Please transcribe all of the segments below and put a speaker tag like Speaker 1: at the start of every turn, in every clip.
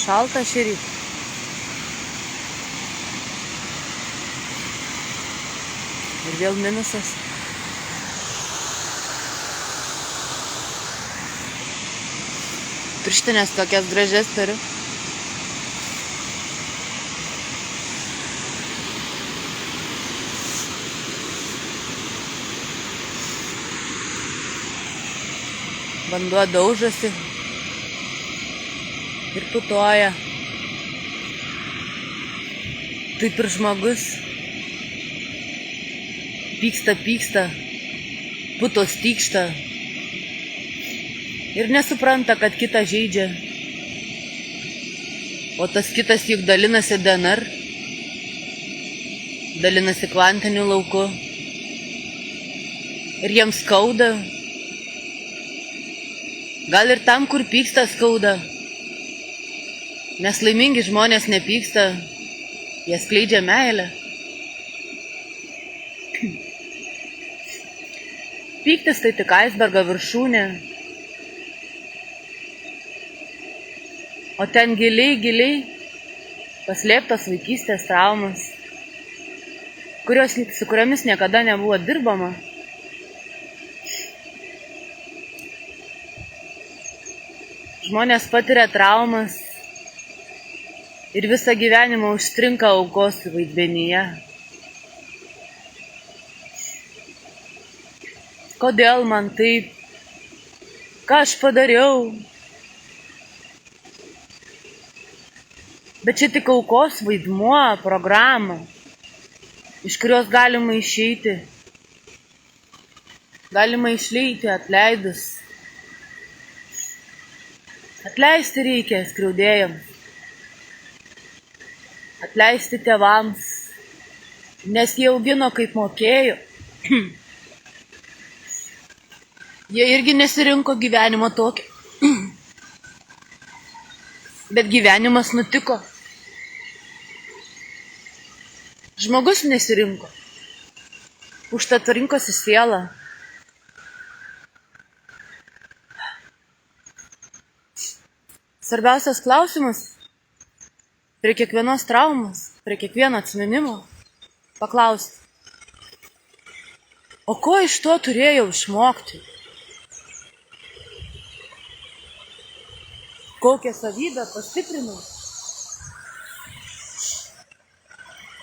Speaker 1: Šalta šįryt. Ir vėl minusas. Pirštinės tokias gražias turiu. Vanduo daužosi ir putoja. Taip ir žmogus pyksta, putos tykšta ir nesupranta, kad kitą žeidžia. O tas kitas juk dalinasi DNR, dalinasi kvantiniu lauku ir jiems skauda. Gal ir tam, kur pyksta, skauda. Nes laimingi žmonės nepyksta, jie skleidžia meilę. Pyktis tai tik aisbergo viršūnė. O ten giliai paslėptos vaikystės traumas, su kuriomis niekada nebuvo dirbama. Žmonės patiria traumas ir visą gyvenimą užstrinka aukos vaidmenyje. Kodėl man taip? Ką aš padariau? Bet čia tik aukos vaidmuo, programa, iš kurios galima išeiti. Galima išeiti atleidus. Atleisti reikia skriaudėjams. Atleisti tėvams, nes jie augino kaip mokėjo. Jie irgi nesirinko gyvenimo tokį. Bet gyvenimas nutiko. Žmogus nesirinko. Užtat rinkosi sielą. Svarbiausias klausimas prie kiekvienos traumas, prie kiekvieno atsiminimo paklausti, o ko iš to turėjau išmokti? Kokią savybę pastiprinau?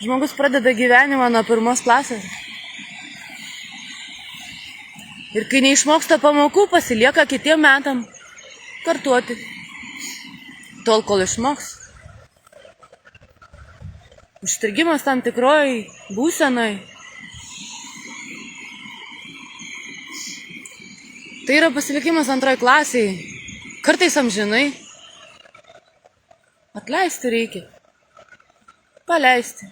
Speaker 1: Žmogus pradeda gyvenimą nuo 1 klasės. Ir kai neišmoksta pamokų, pasilieka kitiem metam kartuoti. Tol, kol išmoks. Užstrigimas tam tikroj būsenoj. Tai yra pasilikimas 2 klasėj. Kartais amžinai. Atleisti reikia. Paleisti.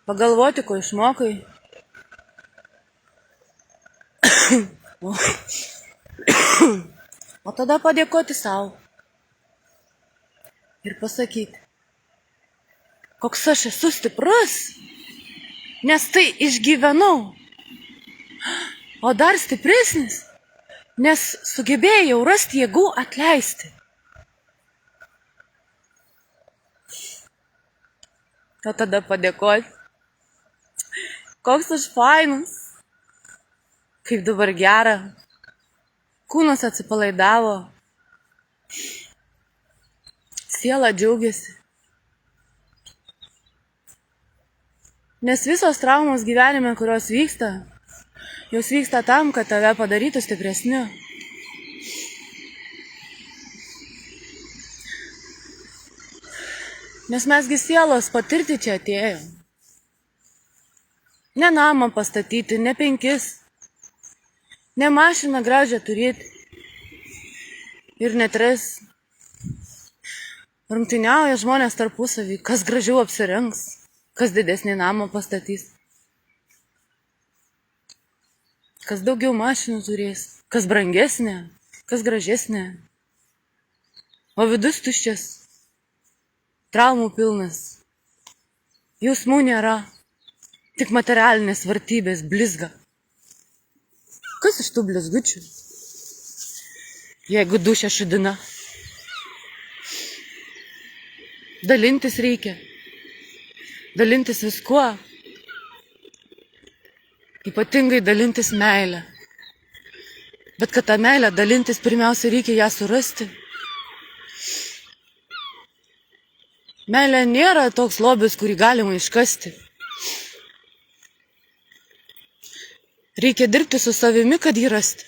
Speaker 1: Pagalvoti, ko išmokai. O tada padėkoti sau. Ir pasakyti, koks aš esu stiprus, nes tai išgyvenau. O dar stipresnis, nes sugebėjau rasti jėgų atleisti. O tada padėkoti, koks aš fainas, kaip dabar gera, kūnas atsipalaidavo. Siela džiaugiasi. Nes visos traumos gyvenime, kurios vyksta, jos vyksta tam, kad tave padarytų stipresniu. Nes mesgi sielos patirti čia atėjom. Ne namą pastatyti, ne 5, ne mašiną gražią turėti ir ne 3. Rungtyniauja žmonės tarpusavį, kas gražiau apsirengs, kas didesnį namą pastatys, kas daugiau mašinų turės, kas brangesnė, kas gražesnė. O vidus tuščias, traumų pilnas, jausmų nėra, tik materialinės vertybės blizga. Kas iš tų blizgučių, jeigu dušia šudina? Dalintis reikia. Dalintis viskuo. Ypatingai dalintis meilę. Bet kad tą meilę dalintis, pirmiausia reikia ją surasti. Meilė nėra toks lobis, kurį galima iškasti. Reikia dirbti su savimi, kad jį rasti.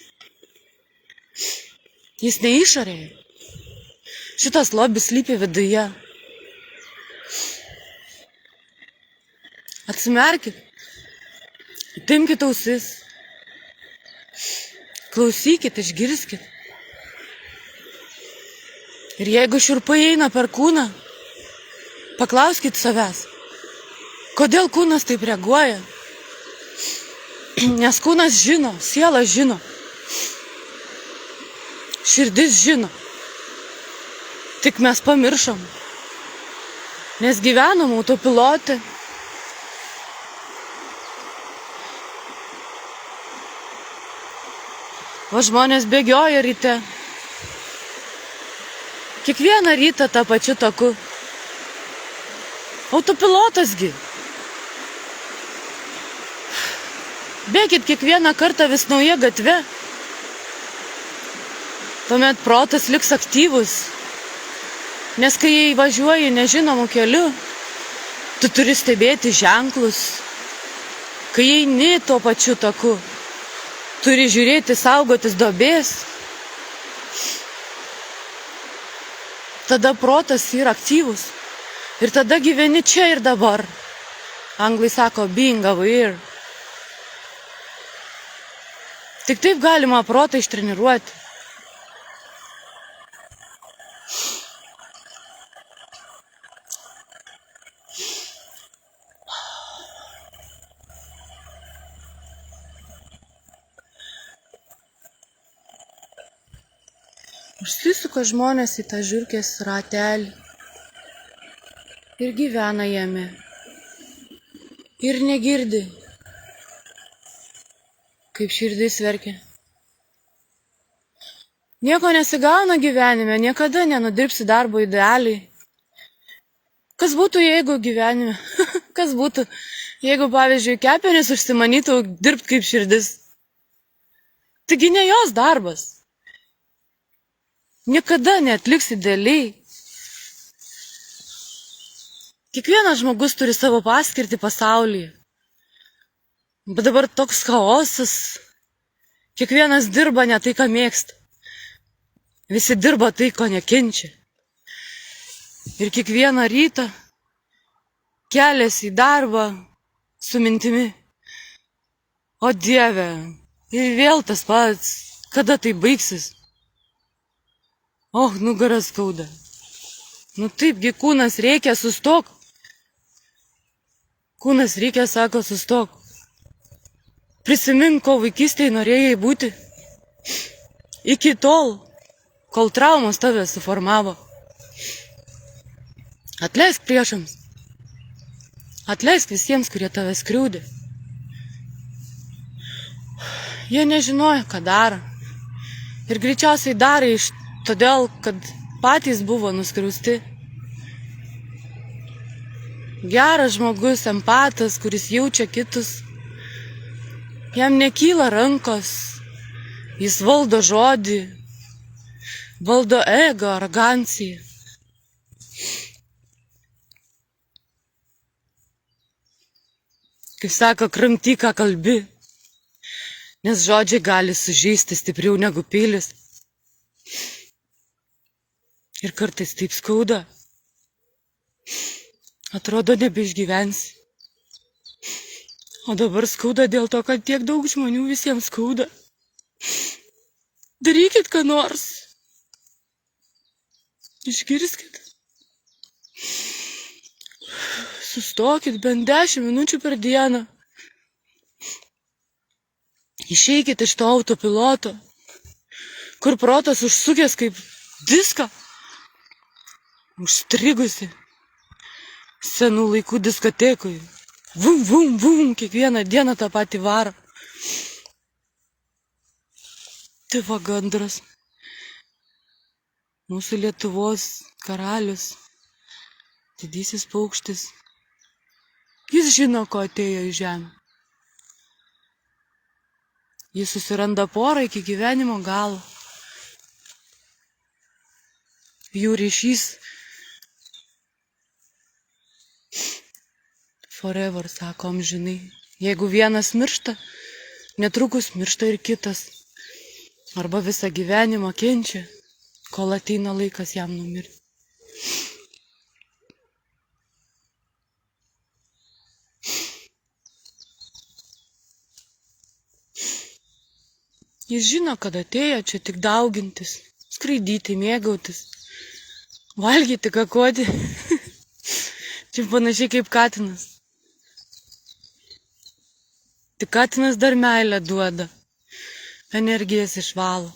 Speaker 1: Jis ne išorėje. Šitas lobis slypi viduje. Atsimerkit. Įtimkit ausis. Klausykit, išgirskit. Ir jeigu šiurpai eina per kūną, paklauskit savęs, kodėl kūnas taip reaguoja. Nes kūnas žino, siela žino, širdis žino. Tik mes pamiršom, nes gyvenom autopilote. O žmonės bėgioja ryte. Kiekvieną rytą tą pačiu taku. Autopilotasgi. Bėkit kiekvieną kartą vis nauja gatve. Tuomet protas liks aktyvus. Nes kai važiuoji nežinomų keliu, tu turi stebėti ženklus. Kai eini tuo pačiu taku, turi žiūrėti, saugotis duobės. Tada protas yra aktyvus. Ir tada gyveni čia ir dabar. Anglai sako being aware. Tik taip galima protą ištreniruoti. Užsisuka žmonės į tą žiurkės ratelį ir gyvena jame. Ir negirdi, kaip širdis verkia. Nieko nesigauna gyvenime, niekada nenudirbsi darbo idealiai. Kas būtų, jeigu gyvenime? Kas būtų, jeigu, pavyzdžiui, kepenys užsimanytų dirbti kaip širdis? Taigi ne jos darbas. Niekada neatliks idealiai. Kiekvienas žmogus turi savo paskirtį pasaulyje. Bet dabar toks chaosas. Kiekvienas dirba ne tai, ką mėgsta. Visi dirba tai, ko nekenčia. Ir kiekvieną rytą keliasi į darbą su mintimi. O Dieve, ir vėl tas pats, kada tai baigsis? Nugarą skauda. Taipgi kūnas reikia, sustok. Kūnas reikia, sako, sustok. Prisimink, ko vaikystėje norėjai būti. Iki tol, kol traumos tave suformavo. Atleisk priešams. Atleisk visiems, kurie tave skriaudė. Jie nežinojo, ką daro. Ir greičiausiai darė todėl, kad patys buvo nuskriausti. Geras žmogus, empatas, kuris jaučia kitus. Jam nekyla rankos. Jis valdo žodį. Valdo ego, aroganciją. Kaip sako, kramtyk, ką kalbi. Nes žodžiai gali sužeisti stipriau negu peilis. Ir kartais taip skauda. Atrodo, nebeišgyvensi. O dabar skauda dėl to, kad tiek daug žmonių visiems skauda. Darykit ką nors. Išgirskit. Sustokit bent 10 minučių per dieną. Išeikit iš to autopiloto, kur protas užsukęs kaip diską. Užstrigusi senų laikų diskotekui. Vum, vum, vum, kiekvieną dieną tą patį varą. Tai va gandras. Mūsų Lietuvos karalius Didysis paukštis. Jis žino, ko atėjo į žemę. Jis susiranda porą iki gyvenimo galo. Jų ryšys forever, sako amžinai. Jeigu vienas miršta, netrukus miršta ir kitas. Arba visą gyvenimą kenčia, kol ateina laikas jam numirti. Jis žino, kad atėjo čia tik daugintis, skraidyti, mėgautis, valgyti, kakoti. Čia panašiai kaip katinas. Tik katinas dar meilę duoda, energijas išvalo.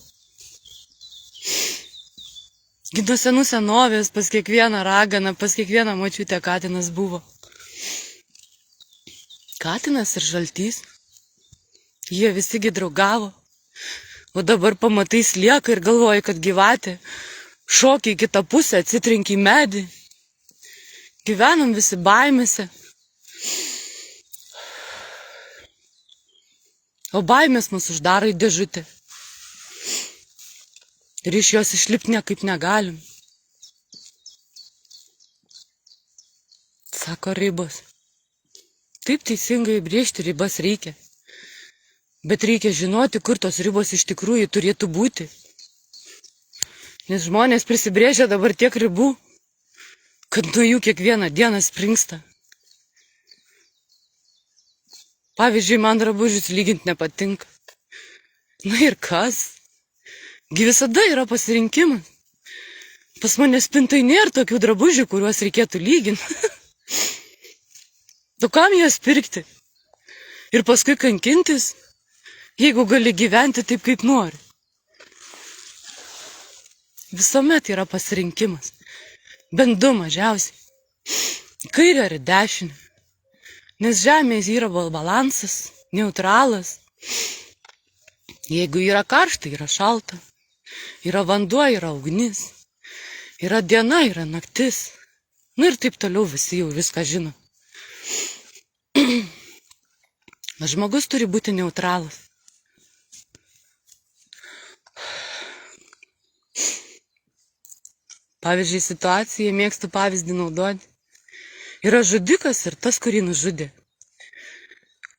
Speaker 1: Nuo senų senovės pas kiekvieną raganą, pas kiekvieną močiutę katinas buvo. Katinas ir žaltys. Jie visigi draugavo. O dabar pamatais lieka ir galvoji, kad gyvatė šokia į kitą pusę, atsitrenkia į medį. Gyvenam visi baimėse. O baimės mus uždaro į dėžutę. Ir iš jos išlipti niekaip negalim. Sako ribos. Taip teisingai brėžti ribas reikia. Bet reikia žinoti, kur tos ribos iš tikrųjų turėtų būti. Nes žmonės prisibrėžia dabar tiek ribų, kad nuo jų kiekvieną dieną springsta. Pavyzdžiui, man drabužius lyginti nepatinka. Na ir kas? Gi visada yra pasirinkimas. Pas mane spintai nėra tokių drabužių, kuriuos reikėtų lyginti. Tu kam jas pirkti? Ir paskui kankintis? Jeigu gali gyventi taip, kaip nori. Visuomet yra pasirinkimas. Bent du mažiausiai. Kairė ar dešinė. Nes žemėje yra balansas, neutralas. Jeigu yra karšta, yra šalta. Yra vanduo, yra ugnis. Yra diena, yra naktis. Nu ir taip toliau visi jau viską žino. Žmogus turi būti neutralas. Pavyzdžiui, situaciją mėgstu pavyzdį naudoti. Yra žudikas ir tas, kurį nužudė.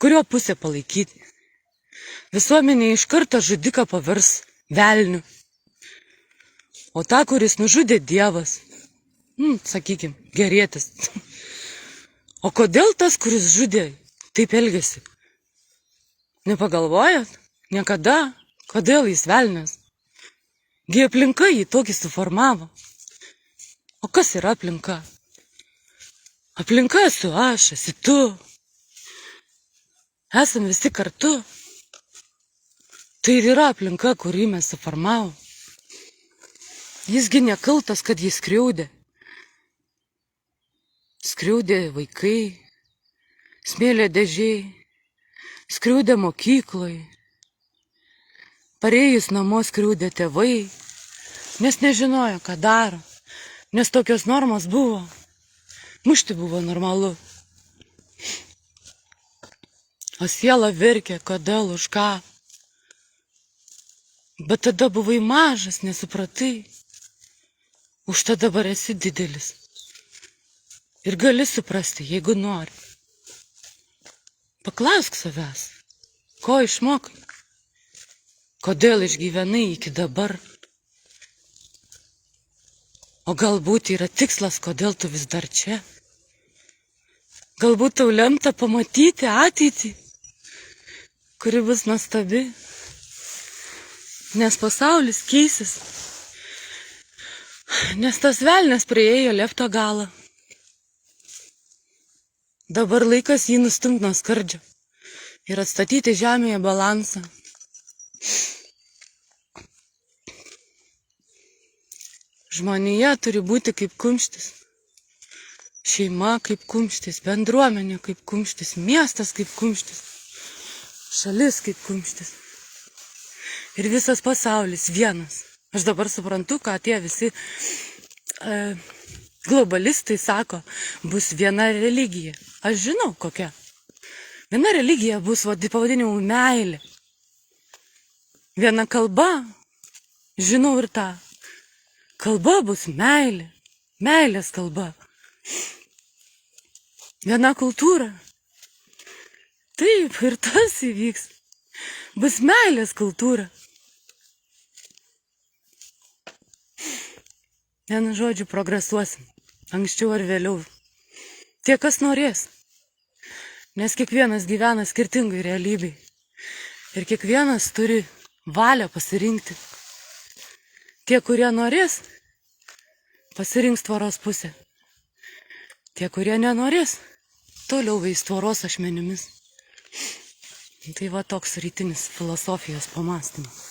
Speaker 1: Kurio pusę palaikyti? Visuomenė iš karto žudiką pavers velniu. O tą, kuris nužudė, Dievas. Sakykim, gerėtis. O kodėl tas, kuris žudė, taip elgėsi? Nepagalvojat? Niekada? Kodėl jis velnias? Gi aplinka jį tokį suformavo. O kas yra aplinka? Aplinka esu aš, esi tu. Esam visi kartu. Tai ir yra aplinka, kurį mes suformavom. Jisgi nekaltas, kad jis skriaudė. Skriaudė vaikai, smėlė dėžiai, skriaudė mokykloj. Parėjus namo skriaudė tėvai, nes nežinojo, ką daro. Nes tokios normos buvo. Mušti buvo normalu. O siela verkė, kodėl, už ką. Bet tada buvai mažas, nesupratai. Užtat dabar esi didelis. Ir gali suprasti, jeigu nori. Paklausk savęs, ko išmokai. Kodėl išgyvenai iki dabar. O galbūt yra tikslas, kodėl tu vis dar čia. Galbūt tau lemta pamatyti ateitį, kuri bus nuostabi. Nes pasaulis keisis. Nes tas velnias priėjo liepto galą. Dabar laikas jį nustumti nuo skardžio ir atstatyti žemėje balansą. Žmonija turi būti kaip kumštis. Šeima kaip kumštis, bendruomenė kaip kumštis, miestas kaip kumštis, šalis kaip kumštis. Ir visas pasaulis vienas. Aš dabar suprantu, ką tie visi Globalistai sako, bus viena religija. Aš žinau kokia. Viena religija bus pavadinimu meilė. Viena kalba, žinau ir tą. Kalba bus meilė. Meilės kalba. Viena kultūra. Taip, ir tas įvyks. Bus meilės kultūra. Vienu žodžiu progresuosim. Anksčiau ar vėliau. Tie, kas norės. Nes kiekvienas gyvena skirtingai realybei. Ir kiekvienas turi valią pasirinkti. Tie, kurie norės, pasirinks tvoros pusę. Tie, kurie nenorės, toliau veis tvoros ašmenimis. Tai va toks rytinis filosofijos pamąstymas.